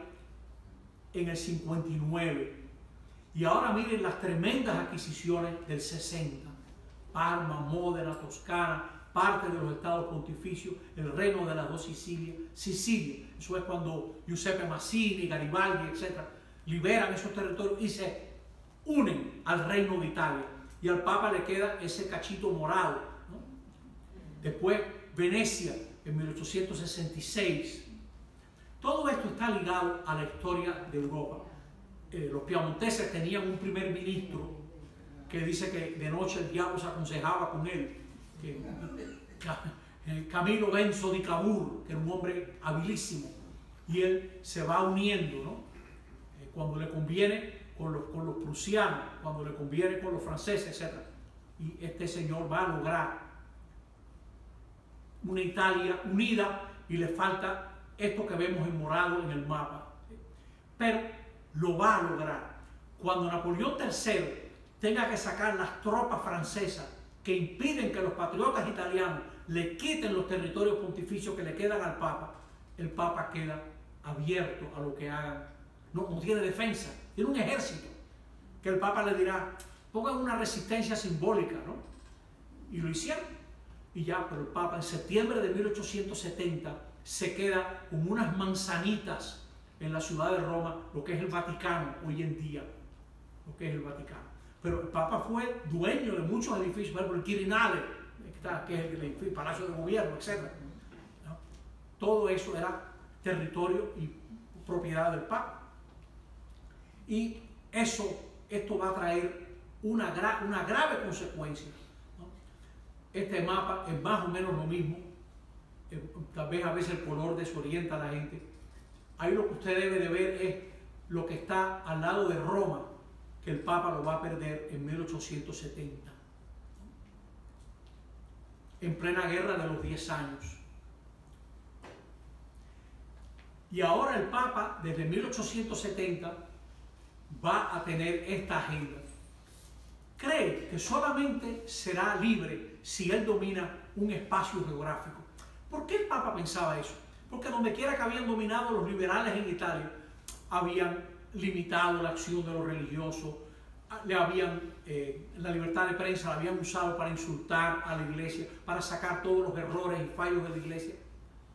en el 59. Y ahora miren las tremendas adquisiciones del 60. Parma, Módena, Toscana, parte de los estados pontificios, el reino de las dos Sicilias, Sicilia. Eso es cuando Giuseppe Mazzini, Garibaldi, etc., liberan esos territorios y se unen al reino de Italia. Y al Papa le queda ese cachito morado, ¿no? Después Venecia en 1866. Todo esto está ligado a la historia de Europa. Los piamonteses tenían un primer ministro que dice que de noche el diablo se aconsejaba con él, Camilo Benso di Cavour, que era un hombre habilísimo, y él se va uniendo, ¿no? Cuando le conviene con los prusianos, cuando le conviene con los franceses, etc. Y este señor va a lograr una Italia unida, y le falta esto que vemos en morado en el mapa. Pero lo va a lograr. Cuando Napoleón III tenga que sacar las tropas francesas que impiden que los patriotas italianos le quiten los territorios pontificios que le quedan al Papa, el Papa queda abierto a lo que hagan. No tiene defensa, tiene un ejército que el Papa le dirá, pongan una resistencia simbólica, ¿no? Y lo hicieron. Y ya, pero el Papa en septiembre de 1870 se queda con unas manzanitas en la ciudad de Roma, lo que es el Vaticano hoy en día, lo que es el Vaticano. Pero el Papa fue dueño de muchos edificios, por ejemplo el Quirinale, que es el Palacio de Gobierno, etc. ¿No? Todo eso era territorio y propiedad del Papa. Y esto va a traer una grave consecuencia, ¿no? Este mapa es más o menos lo mismo, tal vez a veces el color desorienta a la gente. Ahí lo que usted debe de ver es lo que está al lado de Roma, que el Papa lo va a perder en 1870, en plena guerra de los 10 años. Y ahora el Papa, desde 1870, va a tener esta agenda. Cree que solamente será libre si él domina un espacio geográfico. ¿Por qué el Papa pensaba eso? Porque donde quiera que habían dominado los liberales en Italia, habían limitado la acción de los religiosos, la libertad de prensa la habían usado para insultar a la iglesia, para sacar todos los errores y fallos de la iglesia,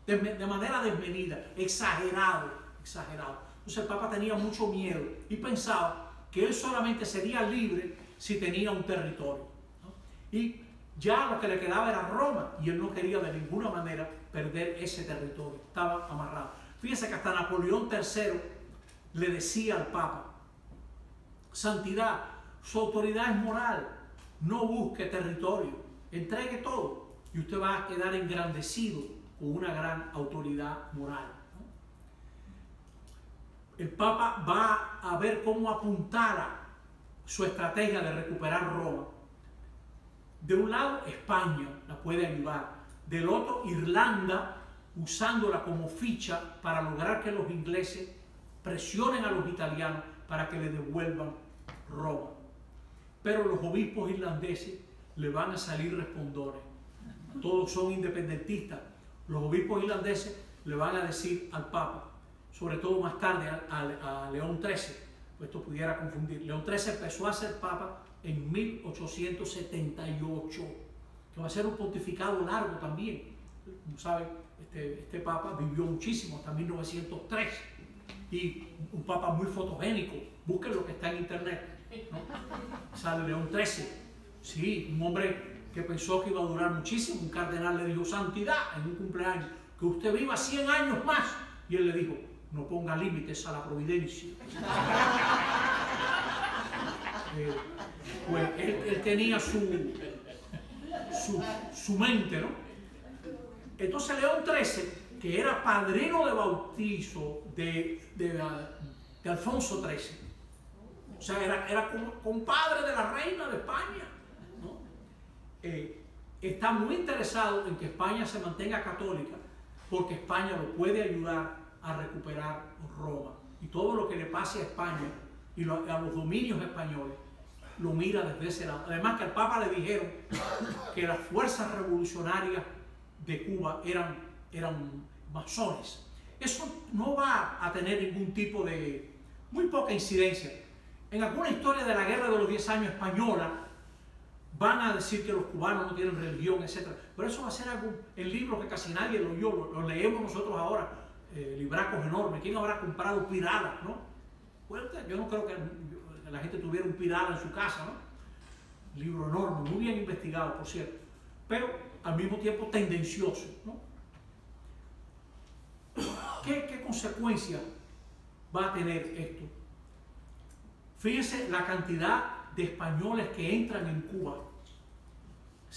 de manera desmedida, exagerado. Entonces el Papa tenía mucho miedo y pensaba que él solamente sería libre si tenía un territorio, ¿no? Y ya lo que le quedaba era Roma, y él no quería de ninguna manera perder ese territorio, estaba amarrado. Fíjense que hasta Napoleón III le decía al Papa, santidad, su autoridad es moral, no busque territorio, entregue todo y usted va a quedar engrandecido con una gran autoridad moral, ¿no? El Papa va a ver cómo apuntara su estrategia de recuperar Roma. De un lado, España la puede ayudar, del otro, Irlanda, usándola como ficha para lograr que los ingleses presionen a los italianos para que le devuelvan Roma. Pero los obispos irlandeses le van a salir respondores. Todos son independentistas. Los obispos irlandeses le van a decir al Papa, sobre todo más tarde a León XIII, pues esto pudiera confundir. León XIII empezó a ser Papa en 1878, que va a ser un pontificado largo también. Como saben, este Papa vivió muchísimo, hasta 1903, y un Papa muy fotogénico. Busquen lo que está en internet, ¿no? Sale León XIII, sí, un hombre que pensó que iba a durar muchísimo. Un cardenal le dijo, santidad, en un cumpleaños, que usted viva 100 años más, y él le dijo, no ponga límites a la providencia. Pues él tenía su mente, ¿no? Entonces León XIII, que era padrino de bautizo de Alfonso XIII, o sea, era compadre de la reina de España, ¿no? Está muy interesado en que España se mantenga católica, porque España lo puede ayudar a recuperar Roma. Y todo lo que le pase a España y a los dominios españoles, lo mira desde ese lado. Además que al Papa le dijeron que las fuerzas revolucionarias de Cuba eran masones. Eso no va a tener ningún tipo de, muy poca incidencia. En alguna historia de la guerra de los 10 años española van a decir que los cubanos no tienen religión, etc. Pero eso va a ser algo en libros que casi nadie lo oyó, lo leemos nosotros ahora, libracos enormes. ¿Quién habrá comprado Pirala, no? Yo no creo que la gente tuviera un Pirala en su casa, ¿no? Libro enorme, muy bien investigado, por cierto, pero al mismo tiempo tendencioso, ¿no? ¿Qué consecuencia va a tener esto? Fíjense la cantidad de españoles que entran en Cuba.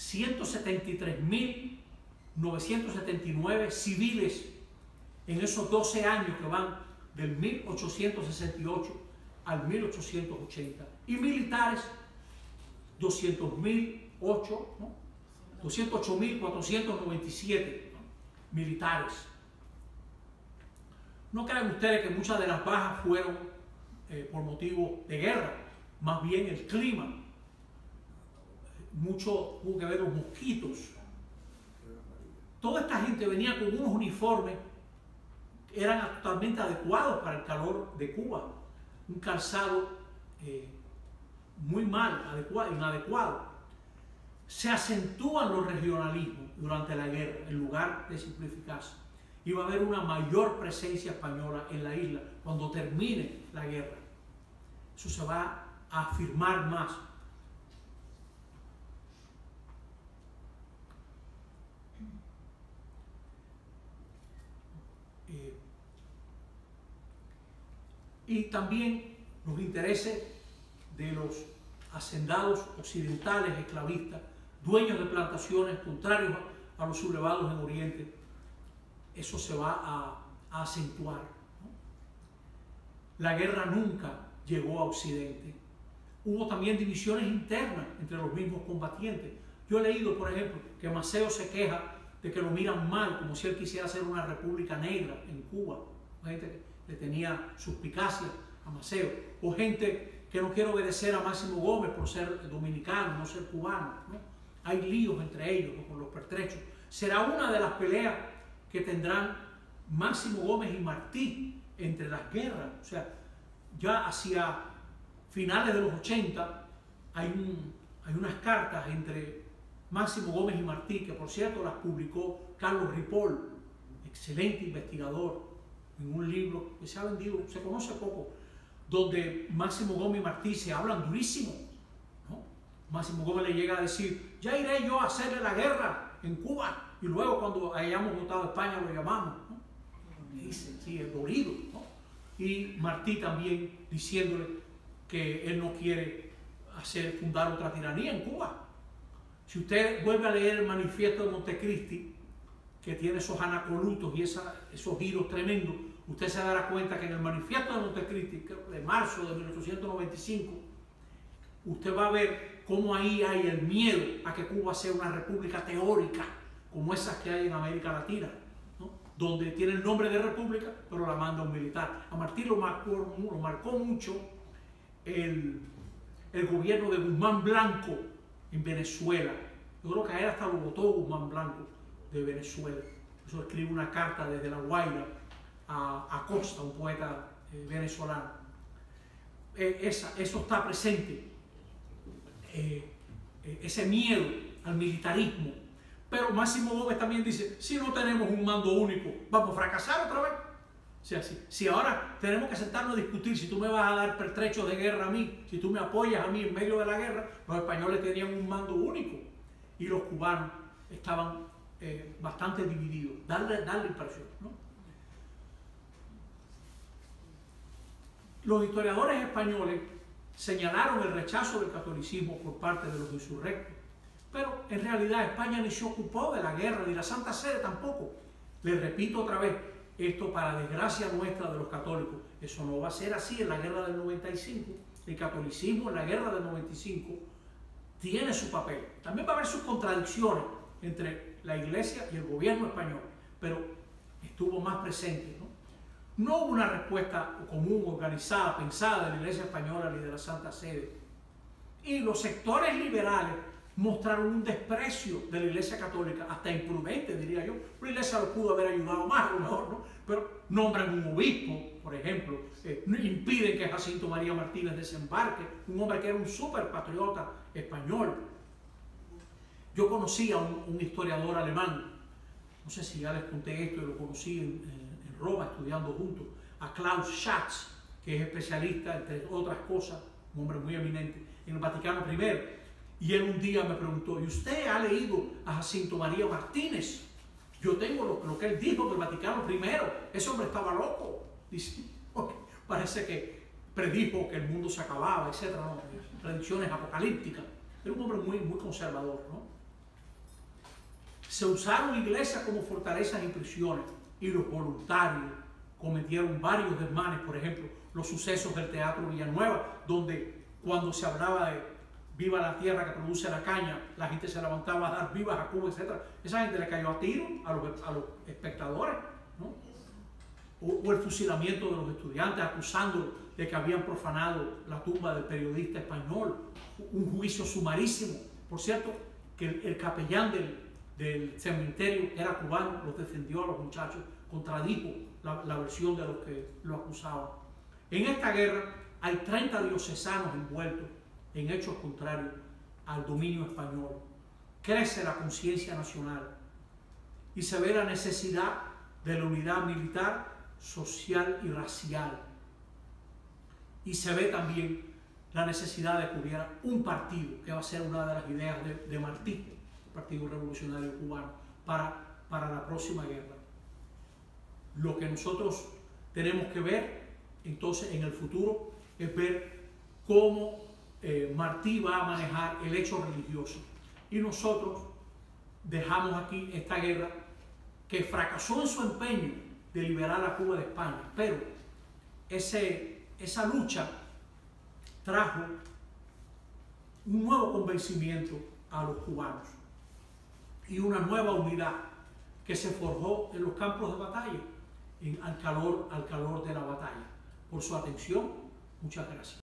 173.979 civiles en esos 12 años que van del 1868 al 1880. Y militares, 208.497 militares. No crean ustedes que muchas de las bajas fueron por motivo de guerra, más bien el clima. Mucho tuvo que ver los mosquitos. Toda esta gente venía con unos uniformes que eran totalmente adecuados para el calor de Cuba. Un calzado muy mal, inadecuado. Se acentúan los regionalismos durante la guerra en lugar de simplificarse. Y va a haber una mayor presencia española en la isla cuando termine la guerra. Eso se va a afirmar más. Y también los intereses de los hacendados occidentales esclavistas, dueños de plantaciones contrarios a los sublevados en Oriente, eso se va a acentuar, ¿no? La guerra nunca llegó a Occidente. Hubo también divisiones internas entre los mismos combatientes. Yo he leído, por ejemplo, que Maceo se queja de que lo miran mal, como si él quisiera hacer una república negra en Cuba. Gente que le tenía suspicacia a Maceo, o gente que no quiere obedecer a Máximo Gómez por ser dominicano, no ser cubano, ¿no? Hay líos entre ellos, ¿no?, con los pertrechos. Será una de las peleas que tendrán Máximo Gómez y Martí entre las guerras. O sea, ya hacia finales de los 80 hay unas cartas entre Máximo Gómez y Martí, que por cierto las publicó Carlos Ripoll, excelente investigador, en un libro que se ha vendido, se conoce poco, donde Máximo Gómez y Martí se hablan durísimo, ¿no? Máximo Gómez le llega a decir: ya iré yo a hacerle la guerra en Cuba, y luego cuando hayamos votado a España lo llamamos, ¿no? Y dice, sí, es dolido, ¿no? Y Martí también diciéndole que él no quiere fundar otra tiranía en Cuba. Si usted vuelve a leer el manifiesto de Montecristi, que tiene esos anacolutos y esos giros tremendos, usted se dará cuenta que en el manifiesto de Montecristi, de marzo de 1895, usted va a ver cómo ahí hay el miedo a que Cuba sea una república teórica, como esas que hay en América Latina, ¿no?, donde tiene el nombre de república, pero la manda un militar. A Martí lo marcó mucho el gobierno de Guzmán Blanco en Venezuela. Yo creo que a él hasta lo votó Guzmán Blanco de Venezuela. Eso escribe una carta desde La Guaira a Costa, un poeta venezolano. Eso está presente, ese miedo al militarismo. Pero Máximo Gómez también dice: si no tenemos un mando único, vamos a fracasar otra vez. O sea, si ahora tenemos que sentarnos a discutir si tú me vas a dar pertrechos de guerra a mí, si tú me apoyas a mí en medio de la guerra, los españoles tenían un mando único y los cubanos estaban bastante divididos. Darle impresión, ¿no? Los historiadores españoles señalaron el rechazo del catolicismo por parte de los insurrectos, pero en realidad España ni se ocupó de la guerra, ni la Santa Sede tampoco. Les repito otra vez, esto para desgracia nuestra de los católicos, eso no va a ser así en la guerra del 95. El catolicismo en la guerra del 95 tiene su papel. También va a haber sus contradicciones entre la Iglesia y el gobierno español, pero estuvo más presente, ¿no? No hubo una respuesta común, organizada, pensada de la Iglesia española ni de la Santa Sede. Y los sectores liberales mostraron un desprecio de la Iglesia católica, hasta imprudente, diría yo. La Iglesia lo pudo haber ayudado más, a lo mejor, ¿no? Pero nombran un obispo, por ejemplo, impiden que Jacinto María Martínez desembarque, un hombre que era un súper patriota español. Yo conocí a un historiador alemán, no sé si ya les conté esto, lo conocí en Roma estudiando juntos, a Klaus Schatz, que es especialista, entre otras cosas, un hombre muy eminente, en el Vaticano I. Y él un día me preguntó: ¿y usted ha leído a Jacinto María Martínez? Yo tengo lo que él dijo del Vaticano I. Ese hombre estaba loco. Dice, okay, parece que predijo que el mundo se acababa, etc. ¿no? Predicciones apocalípticas. Era un hombre muy conservador, ¿no? Se usaron iglesias como fortalezas y prisiones, y los voluntarios cometieron varios desmanes. Por ejemplo, los sucesos del Teatro Villanueva, donde cuando se hablaba de viva la tierra que produce la caña, la gente se levantaba a dar vivas a Cuba, etc. Esa gente le cayó a tiro a los espectadores, ¿no? O el fusilamiento de los estudiantes, acusando de que habían profanado la tumba del periodista español. Un juicio sumarísimo. Por cierto, que el capellán del cementerio era cubano, los defendió a los muchachos, contradijo la versión de los que lo acusaban. En esta guerra hay 30 diocesanos envueltos en hechos contrarios al dominio español. Crece la conciencia nacional y se ve la necesidad de la unidad militar, social y racial. Y se ve también la necesidad de que hubiera un partido, que va a ser una de las ideas de Martí, el Partido Revolucionario Cubano, para la próxima guerra. Lo que nosotros tenemos que ver entonces en el futuro es ver cómo Martí va a manejar el hecho religioso. Y nosotros dejamos aquí esta guerra que fracasó en su empeño de liberar a Cuba de España, pero esa lucha trajo un nuevo convencimiento a los cubanos y una nueva unidad que se forjó en los campos de batalla, al calor de la batalla. Por su atención, muchas gracias.